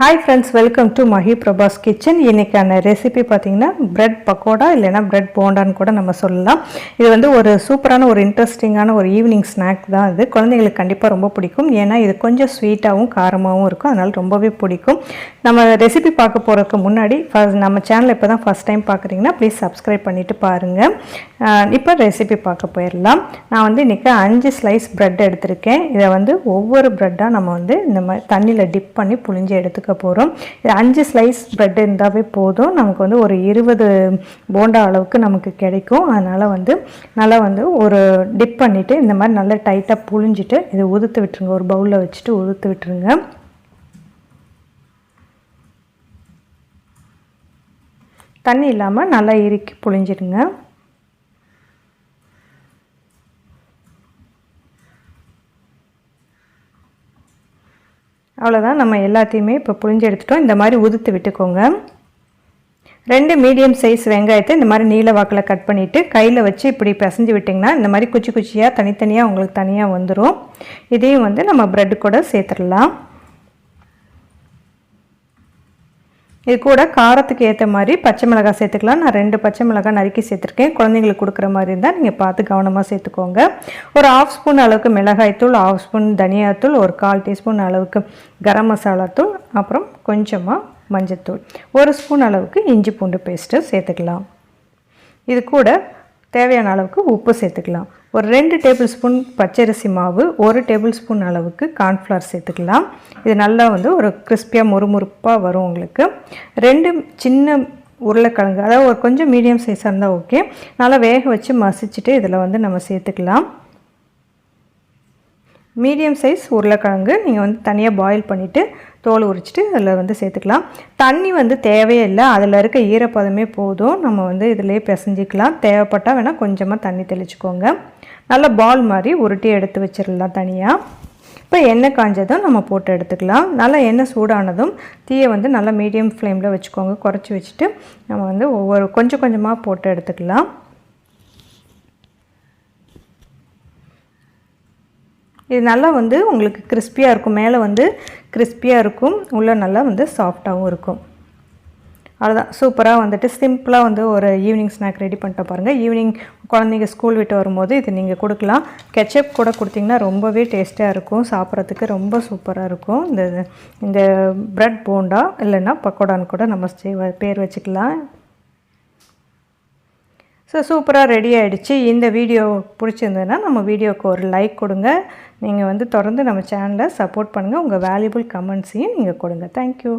Hi friends, welcome to Mahi Prabha's Kitchen. இன்னைக்கான recipe பார்த்தீங்கன்னா bread pakoda இல்லைனா பிரெட் போண்டான்னு கூட நம்ம சொல்லலாம். இது வந்து ஒரு சூப்பரான ஒரு இன்ட்ரெஸ்டிங்கான ஒரு ஈவினிங் ஸ்நாக் தான் இது. குழந்தைகளுக்கு கண்டிப்பாக ரொம்ப பிடிக்கும். ஏன்னா இது கொஞ்சம் ஸ்வீட்டாகவும் காரமாகவும் இருக்கும். அதனால் ரொம்பவே பிடிக்கும். நம்ம ரெசிபி பார்க்க போகிறதுக்கு முன்னாடி நம்ம சேனலை இப்போ தான் ஃபஸ்ட் டைம் பார்க்குறீங்கன்னா ப்ளீஸ் சப்ஸ்கிரைப் பண்ணிவிட்டு பாருங்கள். இப்போ ரெசிபி பார்க்க போயிடலாம். நான் வந்து இன்றைக்கி 5 ஸ்லைஸ் பிரெட் எடுத்திருக்கேன். இதை வந்து ஒவ்வொரு பிரெட்டாக நம்ம வந்து இந்த மாதிரி தண்ணியில் டிப் பண்ணி புழிஞ்சு எடுத்துக்க போகிறோம். இது 5 ஸ்லைஸ் பிரெட் இருந்தாவே போதும். நமக்கு வந்து ஒரு 20 போண்டா அளவுக்கு நமக்கு கிடைக்கும். அதனால் வந்து நல்லா வந்து ஒரு டிப் பண்ணிவிட்டு இந்த மாதிரி நல்லா டைட்டாக புழிஞ்சிட்டு இதை உதுத்து விட்டுருங்க. ஒரு பவுலில் வச்சுட்டு உதுத்து விட்டுருங்க. தண்ணி இல்லாமல் நல்லா இறுக்கி புழிஞ்சிடுங்க. அவ்வளோதான், நம்ம எல்லாத்தையுமே இப்போ புழிஞ்சு எடுத்துட்டோம். இந்த மாதிரி உதுத்து விட்டுக்கோங்க. 2 மீடியம் சைஸ் வெங்காயத்தை இந்த மாதிரி நீல வாக்கில் கட் பண்ணிவிட்டு கையில் வச்சு இப்படி பிசைஞ்சு விட்டிங்கன்னா இந்த மாதிரி குச்சி குச்சியாக தனித்தனியாக உங்களுக்கு தனியாக வந்துடும். இதையும் வந்து நம்ம ப்ரெட்டு கூட சேர்த்துடலாம். இது கூட காரத்துக்கு ஏற்ற மாதிரி பச்சை மிளகாய் சேர்த்துக்கலாம். நான் 2 பச்சை மிளகாய் நறுக்கி சேர்த்துருக்கேன். குழந்தைங்களுக்கு கொடுக்குற மாதிரி இருந்தால் நீங்கள் பார்த்து கவனமாக சேர்த்துக்கோங்க. ஒரு 1/2 ஸ்பூன் அளவுக்கு மிளகாய்த்தூள், 1/2 ஸ்பூன் தனியாத்தூள், ஒரு 1/4 டீஸ்பூன் அளவுக்கு கரம் மசாலா தூள், அப்புறம் கொஞ்சமாக மஞ்சத்தூள், 1 ஸ்பூன் அளவுக்கு இஞ்சி பூண்டு பேஸ்ட்டு சேர்த்துக்கலாம். இது கூட தேவையான அளவுக்கு உப்பு சேர்த்துக்கலாம். ஒரு 2 டேபிள் ஸ்பூன் பச்சரிசி மாவு, 1 டேபிள் ஸ்பூன் அளவுக்கு கார்ன்ஃப்ளவர் சேர்த்துக்கலாம். இது நல்லா வந்து ஒரு கிறிஸ்பியாக முறுமுறுப்பாக வரும் உங்களுக்கு. 2 சின்ன உருளைக்கிழங்கு, அதாவது ஒரு கொஞ்சம் மீடியம் சைஸாக இருந்தால் ஓகே. நல்லா வேக வச்சு மசிச்சுட்டு இதில் வந்து நம்ம சேர்த்துக்கலாம். மீடியம் சைஸ் உருளைக்கிழங்கு நீங்கள் வந்து தனியாக பாயில் பண்ணிவிட்டு தோல் உரிச்சிட்டு அதில் வந்து சேர்த்துக்கலாம். தண்ணி வந்து தேவையே இல்லை, அதில் இருக்க ஈரப்பதமே போதும். நம்ம வந்து இதிலே பிசைஞ்சிக்கலாம். தேவைப்பட்டால் வேணால் கொஞ்சமாக தண்ணி தெளிச்சுக்கோங்க. நல்லா பால் மாதிரி உருட்டி எடுத்து வச்சிடலாம் தனியாக. இப்போ எண்ணெய் காஞ்சதும் நம்ம போட்டு எடுத்துக்கலாம். நல்லா எண்ணெய் சூடானதும் தீயை வந்து நல்லா மீடியம் ஃப்ளேமில் வச்சுக்கோங்க. குறைச்சி வச்சுட்டு நம்ம வந்து ஒவ்வொரு கொஞ்சம் கொஞ்சமாக போட்டு எடுத்துக்கலாம். இது நல்லா வந்து உங்களுக்கு கிறிஸ்பியாக இருக்கும். மேலே வந்து கிறிஸ்பியாக இருக்கும், உள்ளே நல்லா வந்து சாஃப்டாகவும் இருக்கும். அவ்வளோதான், சூப்பராக வந்துட்டு சிம்பிளாக வந்து ஒரு ஈவினிங் ஸ்நாக் ரெடி பண்ணிட்டு பாருங்கள். ஈவினிங் குழந்தைங்க ஸ்கூல் விட்டு வரும்போது இது நீங்கள் கொடுக்கலாம். கெச்சப் கூட கொடுத்திங்கன்னா ரொம்பவே டேஸ்ட்டாக இருக்கும். சாப்பிட்றதுக்கு ரொம்ப சூப்பராக இருக்கும். இந்த பிரெட் போண்டா இல்லைன்னா பக்கோடான்னு கூட நம்ம பேர் வச்சுக்கலாம். ஸோ சூப்பராக ரெடி ஆகிடுச்சு. இந்த வீடியோ பிடிச்சிருந்ததுன்னா நம்ம வீடியோவுக்கு ஒரு லைக் கொடுங்க. நீங்கள் வந்து தொடர்ந்து நம்ம சேனலை சப்போர்ட் பண்ணுங்கள். உங்கள் வேல்யூபிள் கமெண்ட்ஸையும் நீங்கள் கொடுங்க. தேங்க்யூ.